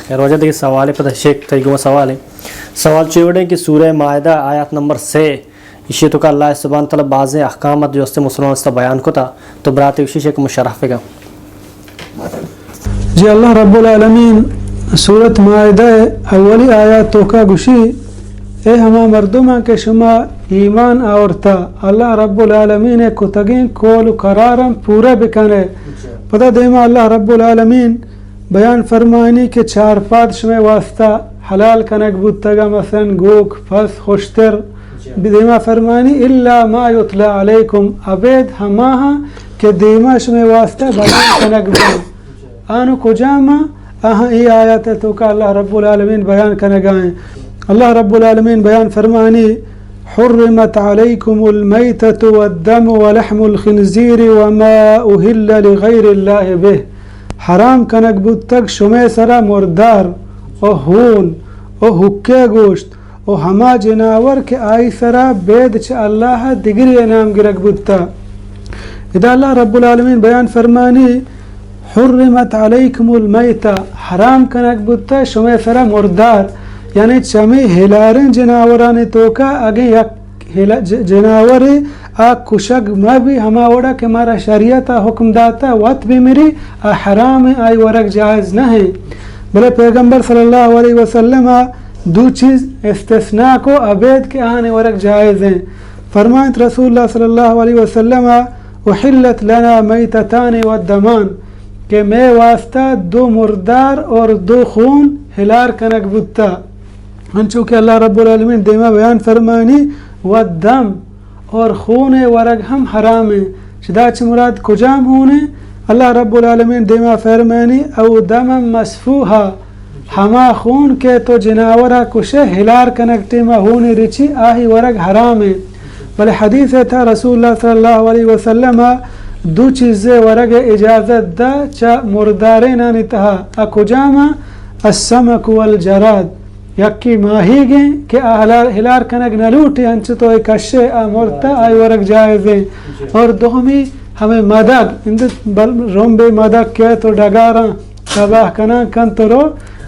خیر وجہ دیکھیے سوال پتہ شیخ تیگو سوال ہے سوال چیوڑے کہ سورہ مائدہ آیات نمبر 3 اسی تو کا اللہ سبحانہ تعالی بعض احکامات جو اس مسلمان اس بیان کو تھا تو برات اسی شیخ مشرف کا جی اللہ رب العالمین سورت مائدہ اولی آیاتوں کا گوشی اے ہما مردمہ کے شما ایمان آورتا اللہ رب العالمین کتگین کول قرارم پورا بکنے پتہ دیما اللہ رب العالمین بیان فرمائنی کہ 4 شما واسطہ حلال کنک بودتگا مثلا گوک پس خوشتر دیما فرمائنی الا ما یطلع علیکم عبید ہماہا کہ دیما شما واسطہ بیان کنک بود آنو کجاما ای آیات تو کا اللہ رب العالمین بیان کنگائیں اللہ رب العالمین بیان فرمانی حرمت علیکم المیتۃ والدم ولحم الخنزیر وما اہل لغیر اللہ بہ حرام کنک بود تک شمع سرا مردار او ہون او حکے گوشت او ہما جناور کے آئی سرا بید چ اللہ دگری انام گرک بودتا اذا اللہ رب العالمین بیان فرمانی حرمت علیکم المیتہ حرام کنک بودتا شمع سرا مردار یعنی چمی ہلارن جناورانی توکا اگے یک جناور آ کشگ میں بھی ہما وڑا کہ مارا شریعت حکم داتا وقت بھی میری حرام آئی ورک جائز نہ ہے بلے پیغمبر صلی اللہ علیہ وسلم دو چیز استثناء کو عبید کے آنے ورک جائز ہیں فرمائت رسول اللہ صلی اللہ علیہ وسلم احلت لنا میتتان والدمان کہ میں واسطہ 2 مردار اور 2 خون ہلار کنک بودتا چونکہ اللہ رب العالمین دیما بیان فرمانی والدم اور خون ورگ ہم حرام ہیں شدا چھ مراد کجام ہونے اللہ رب العالمین دیما فرمانی او دم مسفوحا ہما خون کے تو جناورہ کشے ہلار کنکٹی میں ہونے رچی آہی ورگ حرام ہے بلے حدیث تھا رسول اللہ صلی اللہ علیہ وسلم 2 چیزیں ورگ اجازت دا چا مردارے نتہا اکجاما السمک والجراد یکی ماہی گئیں کہ ہلار کنک نلوٹی ہنچ تو ایک کشے مرتا آئی ورک جائز ہیں اور دومی ہمیں مدد رومبے مدد کیا تو ڈگاراں تباہ کنا کن تو رو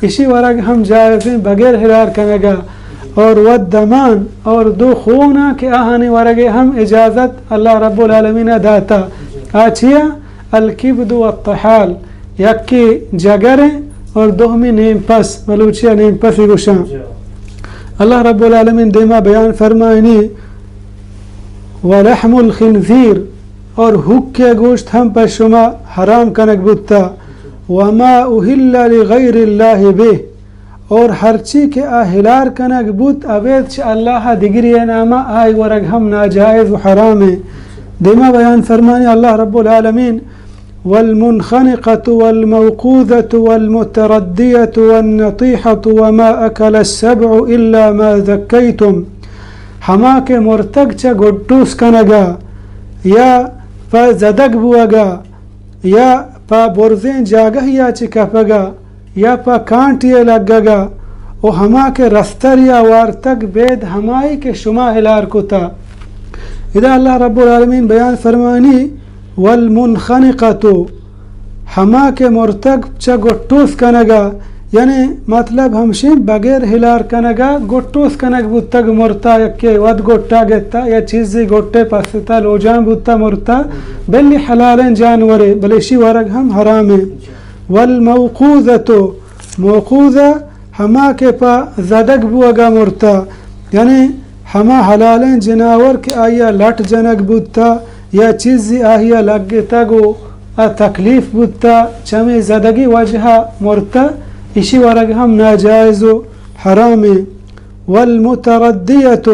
اسی ورک ہم جائز ہیں بغیر ہلار کنگا اور والدمان اور 2 خونا کہ آہانی ورگے ہم اجازت اللہ رب العالمین داتا آچیا الکبد والطحال یکی جگریں اور دومی نیم پس ملوچیا نیم پسی گوشان اللہ رب العالمین دیما بیان فرمائنی ولحم الخنزیر اور حق کے گوشت ہم پر شما حرام کنک بودتا وما اہل لغیر اللہ بہ اور ہر چی کے ہلار کنک بود عبید چ اللہ دگری نامہ آئی ورگ ہم ناجائز و حرام ہے دیما بیان فرمائنی اللہ رب العالمین والمنخنقة والموقوذة والمتردية والنطيحة وما أكل السبع إلا ما ذكيتم ہما کے مرتگ چا گٹوس کنگا یا پا زدگ بوگا یا پا برزین جاگہ یا چی کپگا یا پا کانٹی لگگا او ہما کے رفتر یا وارتگ بید ہمائی کے شما ہلار کتا اذا اللہ رب العالمین بیان فرمانی والمنخنقۃ ہما کے مرتگ چا گٹوس کنگا یعنی مطلب ہمشین بغیر ہلار کنگا گٹوس کنگ بودتا مرتا یکی ود گٹا گتا یا چیزی گٹے پستا لوجان بودتا مرتا بلی حلالین جانورے بلیشی ورگ ہم حرام ہیں والموقوذۃ موقوذہ ہما کے پا زدگ بوگا مرتا یعنی ہما حلالین جناور کے آیا لٹ جنگ بودتا یا چیزی آہیا لگتا گو تکلیف بودتا چمی زدگی وجہ مرتا اسی ورگ ہم ناجائز و حرام والمتردیت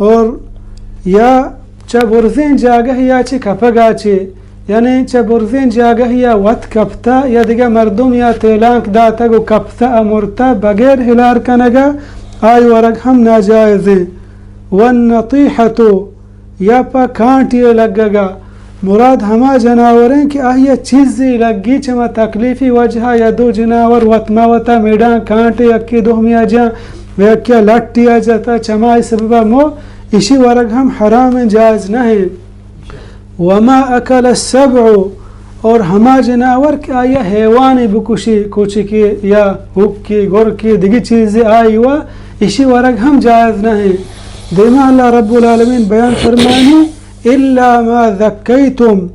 اور یا چا برزین جاگہ یا چی کپگا چی یعنی چا برزین جاگہ یا وط کپتا یا دیگا مردم یا تیلانک داتا گو کپتا مرتا بغیر ہلار کنگا آئی ورگ ہم ناجائز ہیں والنطیحت یا پا کانٹی لگگا مراد ہما جناوریں کہ آہیا چیزی لگی چما تکلیفی وجہ یا 2 جناور وطما وطا میڈان کانٹی یکی دوہمیا جاں ویکیا لٹیا جاتا چمائی سببا مو اسی ورگ ہم حرام جائز نہیں وما اکل السبع اور ہما جناور کہ آیا حیوانی بکشی کوچکی یا ہوکی گرکی دیگی چیزیں آئی ہوا اسی ورگ ہم جائز نہیں. دیما اللہ رب العالمین بیان فرمانی الا ما ذکیتم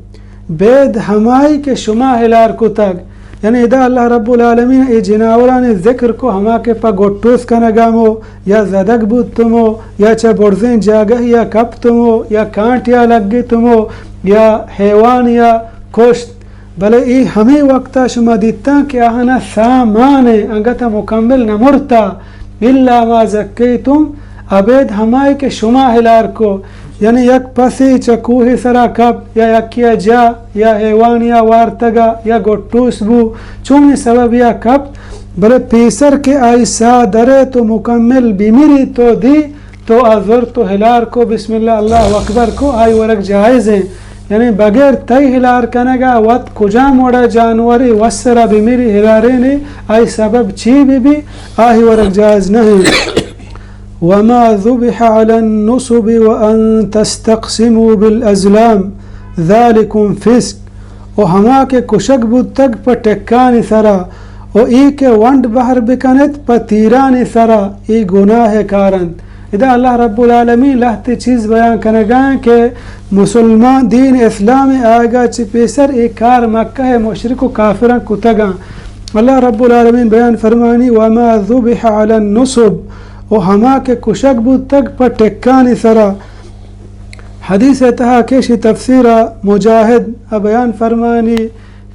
بید ہمائی کے شما ہلار کو تک. یعنی ادا اللہ رب العالمین ای جناوران ذکر کو ہما کے پا گوٹوس کا نگامو یا زدگ بود تمو یا چا برزین جاگہ یا کپ تمو یا کانٹ یا لگی تمو یا حیوان یا کوشت بلے ای ہمیں وقتا شما دیتا کہ آہنا سامان انگتا مکمل نمرتا الا ما ذکیتم ابید ہمائی کے شما ہلار کو. یعنی یک پسی چکوہی سرا کپ یا یکیا جا یا حیوان یا وارتگا یا گوٹوس بو چومی سبب یا کپ بلے پیسر کے آئی سادرے تو مکمل بیمیری تو دی تو آزور تو ہلار کو بسم اللہ اللہ اکبر کو آئی ورک جائز ہیں. یعنی بغیر تی ہلار کنگا وقت کجا موڑا جانوری وسرا بیمیری ہلارے نے آئی سبب چی بھی آئی ورک جائز نہیں. وما ذبح على النصب وأن تستقسموا بالأزلام ذلكم فسق. و ہما کے کشک بود تک پا ٹکانی سرا و ای کے ونڈ بہر بکنت پا تیرانی سرا ای گناہ کارند. ادا اللہ رب العالمین لہتی چیز بیان کنگائیں کہ مسلمان دین اسلام آگا چی پیسر ای کار مکہ مشرک و کافران کتگاں. اللہ رب العالمین بیان فرمانی وما ذبح على النصب و ہما کے کشک بود تک پر ٹکانی سرا. حدیث تہا کیشی تفسیر مجاہد بیان فرمانی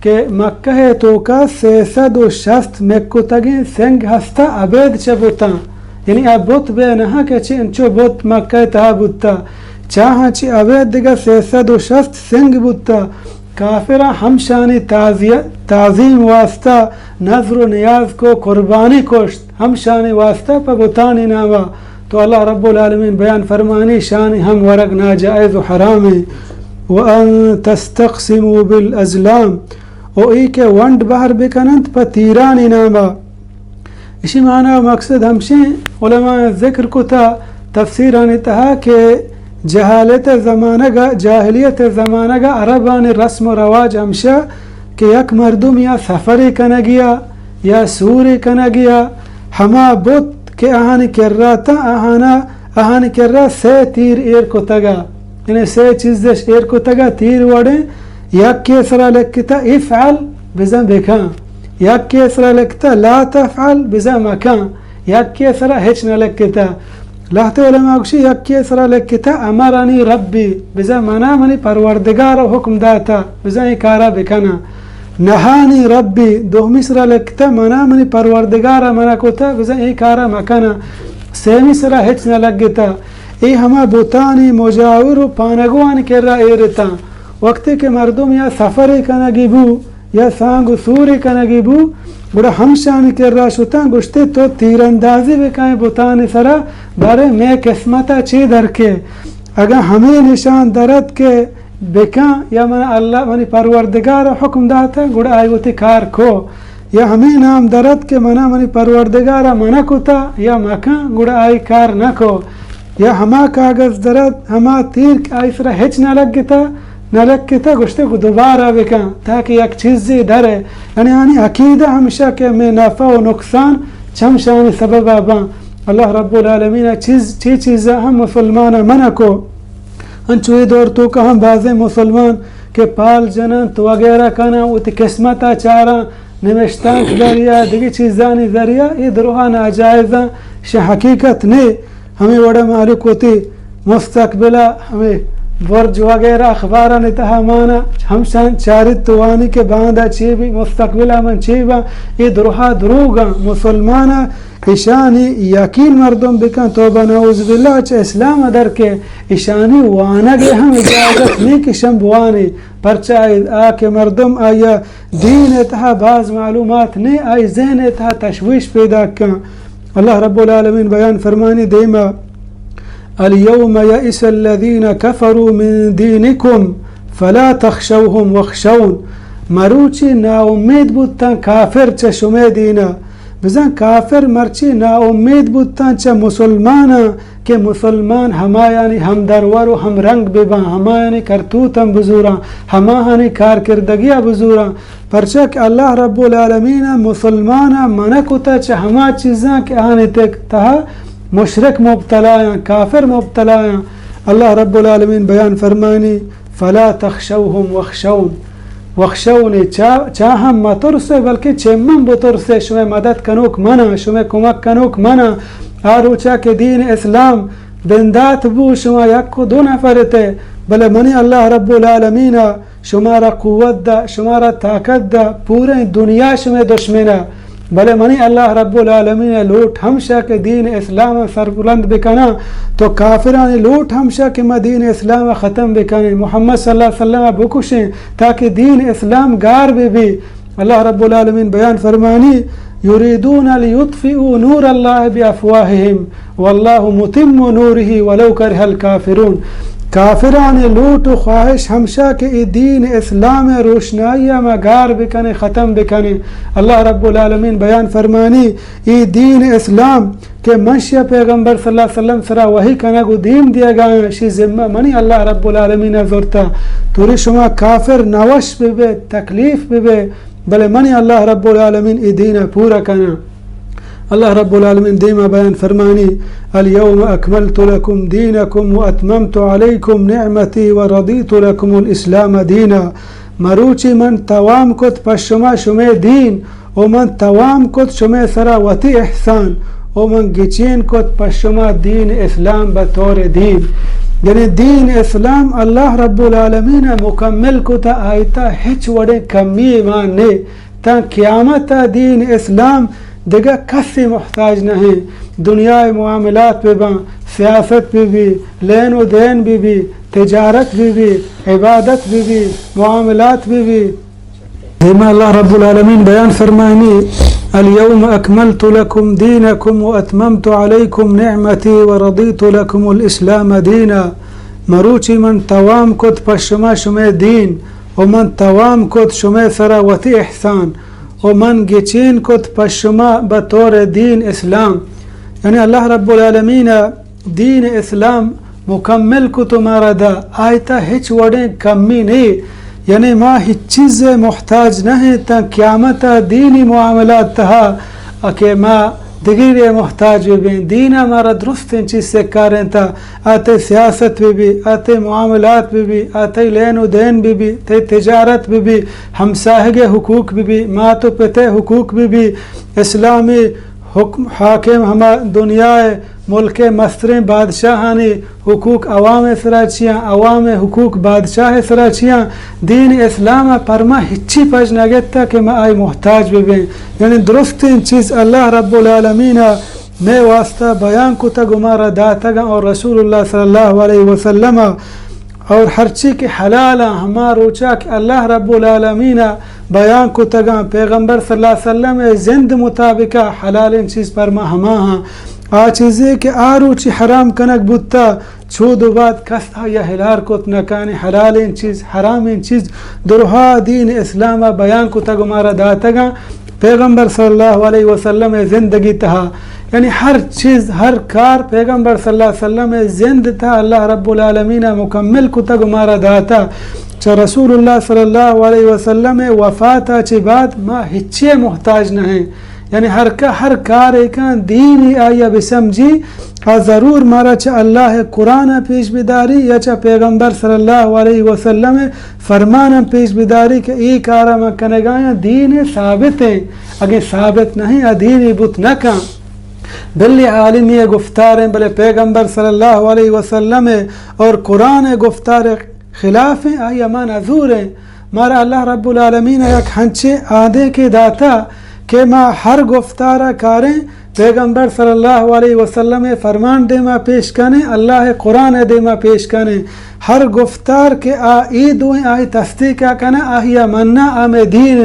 کہ مکہ تو کا 360 مکو تگین سنگ ہستا عبید چا بوتا. یعنی اب بوت بے نہا کہ چی انچو بوت مکہ تہا بوتا چاہاں چی عبید دیگا 360 سنگ بوتا. کافرہ ہمشانی تعظیم واسطہ نظر و نیاز کو قربانی کوشت ہم شانی واسطہ پا بتانی ناما تو اللہ رب العالمین بیان فرمانی شانی ہم ورگ ناجائز و حرام ہے. وَأَن تَسْتَقْسِمُوا بِالْأَزْلَامِ و ای کے ونڈ بہر بکنند پا تیرانی ناما. اسی معنی و مقصد ہمشیں علماء ذکر کو تا تفسیرانی تہا کہ جہالت زمانہ گا جاہلیت زمانہ گا عربانی رسم و رواج ہمشہ کہ یک مردم یا سفری کنگیا یا سوری کنگیا ہما بت کے آہانی کر رہا تا آہانی کر رہا 3 تیر ایر کو تگا. یعنی 3 چیزش ایر کو تگا تیر وڑیں یک کے سرا لکتا افعل بزا بکان یک کے سرا لکتا لا تفعل بزا مکان یک کے سرا ہچ نہ لکتا. لہتے علماء کشی یک کے سرا لکتا امرانی ربی بزا منا منی پروردگار حکم داتا بزا ای کارا بکنا. نہانی ربی دومی سرا لکتا منا منی پروردگار منا کتا بزا ای کارا مکنا. سیمی سرا ہچ نہ لگتا. ای ہما بوتانی مجاور و پانگوان کر رہا ایرتا وقتی کہ مردم یا سفری کنگی بو یا سانگو سوری کنگی بو بڑا ہمشانی کر رہا شتا گشتے تو تیر اندازی بکائیں بوتانی سرا بارے میں قسمتا چی در کے اگر ہمیں نشان درد کے بکان یا من اللہ منی پروردگار حکم داتا گڑا آئی ہوتی کار کو یا ہمیں نام درد کے منی پروردگار منع کتا یا مکان گڑا آئی کار نہ کو یا ہما کاغذ درد ہما تیر آئی سرا ہچ نہ لگتا نہ لگتا گشتے کو دوبارہ بکان تاکہ یک چیزی در ہے. یعنی عقیدہ ہمیشہ کہ میں نفع و نقصان چمشانی سبب آبان. اللہ رب العالمین چی چیزیں ہم مسلمان منع کو انچوئی دور تو کہ ہم بعض مسلمان کے پال جنن تو وغیرہ کنا اتی قسمتا چارا نمشتان ذریعہ دیگی چیزانی ذریعہ یہ دروہا ناجائزہ شہ حقیقت نہیں. ہمیں وڑا مالک ہوتی مستقبلہ ہمیں ورج وغیرہ اخبارہ نتہا مانا ہم چارت توانی کے باندھا چی بھی مستقبلہ من چی با یہ دروہا دروگا مسلمانہ اشانی یقین مردم بکن توبہ نعوذ باللہ چا اسلام در کے اشانی وانگے ہم اجازت نہیں کہ شمبوانی پرچہ آکے مردم آیا دین اتہا بعض معلومات نہیں آئی ذہن اتہا تشویش پیدا کن. اللہ رب العالمین بیان فرمانی دیما اليوم يئس الذين كفروا من دينكم فلا تخشوهم واخشون. مروچی نا امید بودتن کافر چه شما دینا بزن کافر مرچی نا امید بودتاں چا مسلمانا کہ مسلمان ہما یعنی ہم درور و ہم رنگ بباں، ہما یعنی کرتوتم بزوراں، ہما یعنی کارکردگیہ بزوراں، پرچہ کہ اللہ رب العالمین مسلمانا منکتا چا ہما چیزاں کہ آنے تک تہا مشرک مبتلا ہیں، کافر مبتلا ہیں۔ اللہ رب العالمین بیان فرمانی فلا تخشوہم وخشونی چاہم مترسے بلکہ چمم بترسے، شمیں مدد کنوک منا، شمیں کمک کنوک منا، آروچا کہ دین اسلام بندات بو شما یک کو دو نفرتے بلے منی اللہ رب العالمین شمارا قوت دا، شمارا طاقت دا، پورے دنیا شمیں دشمنہ، بلے منی اللہ رب العالمین لوٹ ہمشہ کہ دین اسلام سربلند بکنا تو کافران لوٹ ہمشہ کہ ما دین اسلام ختم بکنے، محمد صلی اللہ علیہ وسلم بکشیں تاکہ دین اسلام گار بھی۔ اللہ رب العالمین بیان فرمانی یریدون لیطفئوا نور اللہ بافواہہم واللہ متم نورہ ولو کرہ الکافرون، کافران لوٹ و خواہش ہمشہ کہ ای دین اسلام روشنائی مگار بکنے، ختم بکنے۔ اللہ رب العالمین بیان فرمانی ای دین اسلام کہ منشیہ پیغمبر صلی اللہ علیہ وسلم سرا وحی کنگو دین دیا گیا شی ذمہ منی اللہ رب العالمین زورتا، توری شما کافر نوش بے تکلیف بے بلے منی اللہ رب العالمین ای دین پورا کنا۔ اللہ رب العالمین دیما بیان فرمانی اليوم اکملت لکم دینکم واتممت علیکم نعمتی ورضیت لکم الاسلام دینا، مروچی من توام کت پس شما شما دین و من توام کت شما سرا وتی احسان و من گچین کت پس شما دین اسلام بطور دین، یعنی دین اسلام اللہ رب العالمین مکمل کتا آیتا ہچ وڑے کمی ایمان نے تا قیامت دین اسلام دیگه کسی محتاج نہیں، دنیا معاملات بھی باں، سیاست بھی لین و دین بھی تجارت بھی عبادت بھی معاملات بھی۔ دیما اللہ رب العالمین بیان فرمانی اليوم اکملت لکم دینکم واتممت علیکم نعمتی ورضیت لکم الاسلام دینا، مروچی من توام کت پس شما شما دین و من توام کت شما سرا وتی احسان و من گچین کت پس شما بطور دین اسلام، یعنی اللہ رب العالمین دین اسلام مکمل کت مارا دا آیتا ہچ وڑیں کمی نہیں، یعنی ما ہچ چیز محتاج نہیں تا قیامت دینی معاملات تہا کہ ما دگیر محتاج بھی دین ہمارا درست ان چیز سے کاریں تا، آتے سیاست بھی آتے معاملات بھی آتے لین و دین بھی تجارت بھی ہمساہگ حقوق بھی ماتو پتے حقوق بھی اسلامی حکم حاکم ہما دنیا ملک مستریں بادشاہانی حقوق عوام سراچیاں عوام حقوق بادشاہ سراچیاں، دین اسلام پرما ہچی پج نگتا کہ میں آئی محتاج بھی، یعنی درست ان چیز اللہ رب العالمین میں واسطہ بیان کو تگ مارا داتگا اور رسول اللہ صلی اللہ علیہ وسلم اور ہر چیز کے حلال ہما روچا کہ اللہ رب العالمین بیان کو تگا پیغمبر صلی اللہ علیہ وسلم زند مطابق حلال ان چیز پرما ہما ہاں آ چیزیں کہ آروچی حرام کنک بودتا چود و بعد کستا یا حلال کت نکانی حلال ان چیز حرام ان چیز درہا دین اسلام بیان کو تگ مارا داتگا پیغمبر صلی اللہ علیہ وسلم زندگی تہا، یعنی ہر چیز ہر کار پیغمبر صلی اللہ علیہ وسلم زند تھا اللہ رب العالمین مکمل کو تگ مارا داتا، چا رسول اللہ صلی اللہ علیہ وسلم وفاتا چی بعد ما ہچے محتاج نہیں، یعنی ہر کار ایکان دینی آیا بسمجھی ضرور مارا چا اللہ قرآن پیش بداری یا چا پیغمبر صلی اللہ علیہ وسلم فرمان پیش بداری کہ ای کارا میں کنگایا دین ثابت ہیں، اگر ثابت نہیں دینی بت نکا بلی عالمی گفتار ہیں بلے پیغمبر صلی اللہ علیہ وسلم اور قرآن گفتار خلاف ہیں آیا ما نظور ہیں، مارا اللہ رب العالمین یک ہنچے آدھے کے داتا کہ ما ہر گفتارہ کاریں پیغمبر صلی اللہ علیہ وسلم فرمان دے ما پیش کنے، اللہ قرآن دے ما پیش کنے، ہر گفتار کے آئی دوئیں آئی تصدیق کنے آہیا مننا آم دین،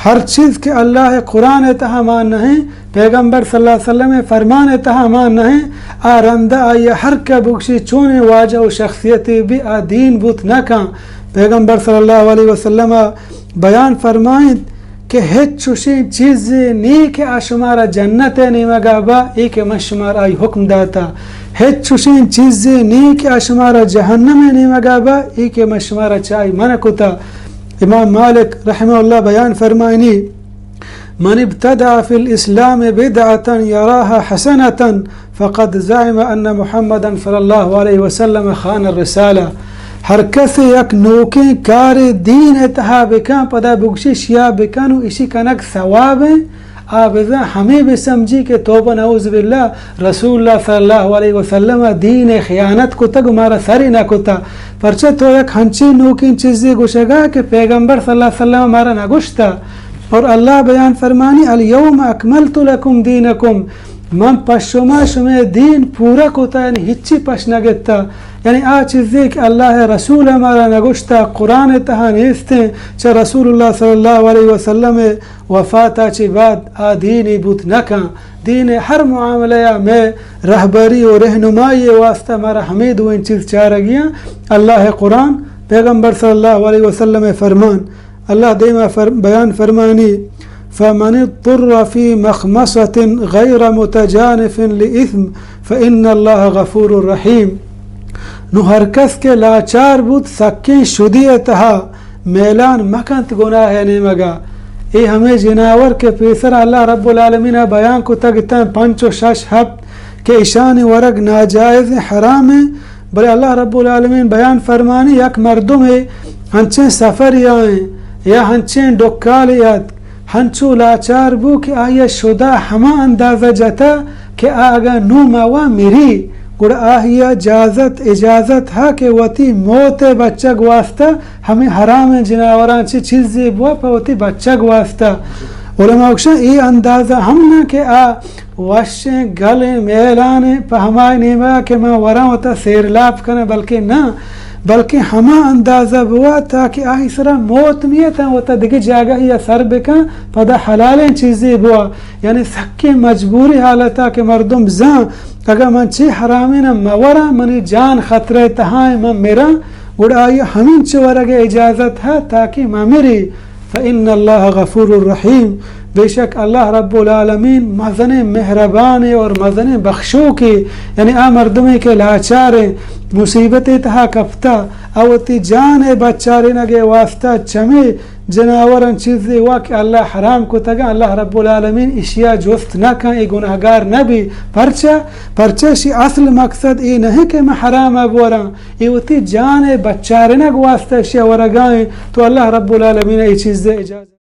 ہر چیز کے اللہ قرآن تہا مان نہیں پیغمبر صلی اللہ علیہ وسلم فرمان تہا مان نہیں آرندہ آئی ہر کا بکشی چونے واجہ و شخصیتی بھی دین بوت نکا۔ پیغمبر صلی اللہ علیہ وسلم بیان فرمائیں کہ ہچ چوشین چیز نی کہ آشمارا جنت نیمگا با ای کہ من شمار آئی حکم داتا ہچ چوشین چیز نی کہ آشمارا جہنم نیمگا با ای کہ من شمارا چائی من کتا. امام مالک رحمہ اللہ بیان فرمائنی من ابتدع فی الاسلام بدعتا یراها حسنتا فقد زعم ان محمدا صلی اللہ علیہ وسلم خان الرسالہ. ہر کس یک نوکیں کار دین اتحا بکن پدا بگشش یا بکن و اسی کنک ثواب آبزا ہمیں بھی سمجھی کہ توبہ نعوذ باللہ رسول اللہ صلی اللہ علیہ وسلم دین خیانت کو تک مارا سری نہ کتا پرچہ تو یک ہنچی نوکیں چیزیں گوشگا کہ پیغمبر صلی اللہ علیہ وسلم مارا نہ گوشتا. اور اللہ بیان فرمانی الیوم اکملت لکم دینکم من پشما شما دین پورا کتا یعنی ہچی پش نگتا یعنی آ چیزیں کہ اللہ رسول ہمارا نگوشتا قرآن تہا نیستیں چا رسول اللہ صلی اللہ علیہ وسلم وفاتا چی بعد آ دینی بوت نکا دین ہر معاملہ میں رہبری و رہنمائی واسطہ ہمارا حمید و ان چیز چاہ گیا اللہ قرآن پیغمبر صلی اللہ علیہ وسلم فرمان. اللہ دیما بیان فرمانی فمن اضطر في مخمصة غير متجانف لإثم فإن الله غفور رحيم. نو ہر کس کے لاچار بود سکیں شدی اتہا میلان مکنت گناہ نیمگا. ای ہمیں جناور کے پیسر اللہ رب العالمین بیان کو تگتا 5 و 6 ہفت کہ اشان ورگ ناجائز حرام ہے بلے اللہ رب العالمین بیان فرمانی یک مردم ہے ہنچیں سفر یائیں یا ہنچیں ڈکال یاد ہنچو لاچار بو کہ آیا شدہ ہما اندازہ جتا کہ آگا نو موا میری گوڑا آہیا اجازت ہا کہ وطی موت بچہ گواستا ہمیں حرام جناوران چی چیزی بوا پا وطی بچہ گواستا. علماء اکشا ای اندازہ ہم نہ کہ وشیں گلیں میلانے پا ہمائی نیمہ کہ میں ورا ہوتا سیرلاپ کرنے بلکہ نہ بلکہ ہما اندازہ بوا تاکہ آہی سرا موت میتا ہوتا دیکھ جاگہ یا سر بکن پدا حلالیں چیزیں بوا یعنی سکی مجبوری حالتا کہ مردم زان اگر من چی حرامی نا مورا منی جان خطرے تہائیں من میرا گوڑا آئی ہمین چی ورگ اجازت ہے تاکہ میں میری فإن اللہ غفور الرحیم. بے شک اللہ رب العالمین مزن مہربان اور مزن بخشو کی یعنی آ مردمی کے لاچاریں مصیبت تہا کفتا اوتی جان بچاری نگے واسطہ چمی جناورن چیزی واقع اللہ حرام کو تگا اللہ رب العالمین اشیاء جست نہ کن ای گناہگار نبی پرچہ شی اصل مقصد ای نہیں کہ میں حرام بورا ای وتی جان بچاری نگ واسطہ اشیاء ورگائیں تو اللہ رب العالمین ای چیز اجازت